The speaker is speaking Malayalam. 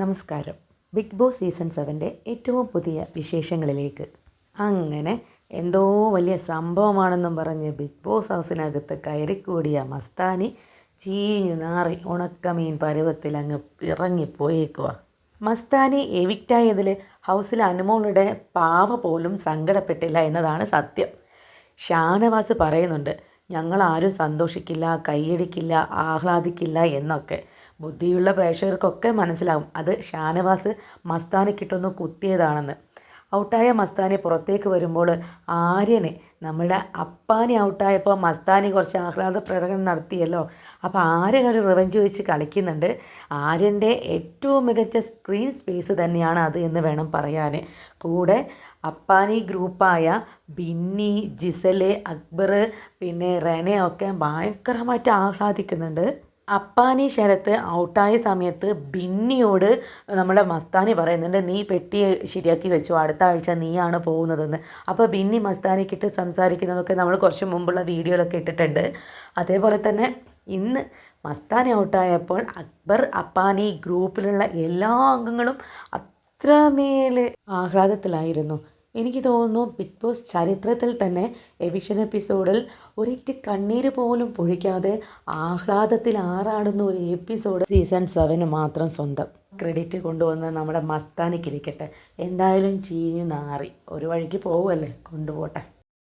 നമസ്കാരം. ബിഗ് ബോസ് സീസൺ 7 ഏറ്റവും പുതിയ വിശേഷങ്ങളിലേക്ക്. അങ്ങനെ എന്തോ വലിയ സംഭവമാണെന്നും പറഞ്ഞ് ബിഗ് ബോസ് ഹൗസിനകത്ത് കയറിക്കൂടിയ മസ്താനി ചീഞ്ഞു നാറി ഉണക്കമീൻ പരുവത്തിൽ അങ്ങ് ഇറങ്ങിപ്പോയേക്കുക. മസ്താനി എവിക്റ്റായതിൽ ഹൗസിൽ അനുമോളുടെ പാവ പോലും സങ്കടപ്പെട്ടില്ല എന്നതാണ് സത്യം. ഷാനവാസ് പറയുന്നുണ്ട്, ഞങ്ങളാരും സന്തോഷിക്കില്ല, കൈയടിക്കില്ല, ആഹ്ലാദിക്കില്ല എന്നൊക്കെ. ബുദ്ധിയുള്ള പ്രേക്ഷകർക്കൊക്കെ മനസ്സിലാവും അത് ഷാനവാസ് മസ്താനിക്കിട്ടൊന്ന് കുത്തിയതാണെന്ന്. ഔട്ടായ മസ്താനി പുറത്തേക്ക് വരുമ്പോൾ ആര്യന്, നമ്മുടെ അപ്പാനി ഔട്ടായപ്പോൾ മസ്താനി കുറച്ച് ആഹ്ലാദ പ്രകടനം നടത്തിയല്ലോ. അപ്പോൾ ആര്യൻ ഒരു റിവഞ്ച് വെച്ച് കളിക്കുന്നുണ്ട്. ആര്യൻ്റെ ഏറ്റവും മികച്ച സ്ക്രീൻ സ്പേസ് തന്നെയാണ് അത് എന്ന് വേണം പറയാൻ. കൂടെ അപ്പാനി ഗ്രൂപ്പായ ബിന്നി, ജിസല്, അക്ബർ, പിന്നെ റെനയൊക്കെ ഭയങ്കരമായിട്ട് ആഹ്ലാദിക്കുന്നുണ്ട്. അപ്പാനി ശരത്ത് ഔട്ടായ സമയത്ത് ബിന്നിയോട് നമ്മുടെ മസ്താനി പറയുന്നുണ്ട്, നീ പെട്ടി ശരിയാക്കി വെച്ചു, അടുത്ത ആഴ്ച നീയാണ് പോകുന്നതെന്ന്. അപ്പോൾ ബിന്നി മസ്താനിക്കിട്ട് സംസാരിക്കുന്നതൊക്കെ നമ്മൾ കുറച്ച് മുമ്പുള്ള വീഡിയോയിലൊക്കെ ഇട്ടിട്ടുണ്ട്. അതേപോലെ തന്നെ ഇന്ന് മസ്താനി ഔട്ടായപ്പോൾ അക്ബർ, അപ്പാനി ഗ്രൂപ്പിലുള്ള എല്ലാ അംഗങ്ങളും അത്രമേൽ ആഹ്ലാദത്തിലായിരുന്നു. എനിക്ക് തോന്നുന്നു ബിഗ് ബോസ് ചരിത്രത്തിൽ തന്നെ എവിക്ഷൻ എപ്പിസോഡിൽ ഒരിറ്റ് കണ്ണീര് പോലും പൊഴിക്കാതെ ആഹ്ലാദത്തിൽ ആറാടുന്ന ഒരു എപ്പിസോഡ് സീസൺ 7 മാത്രം സ്വന്തം. ക്രെഡിറ്റ് കൊണ്ടുവന്ന് നമ്മുടെ മസ്താനിക്കിരിക്കട്ടെ. എന്തായാലും ചീഞ്ഞു നാറി ഒരു വഴിക്ക് പോവുമല്ലേ, കൊണ്ടുപോട്ടെ.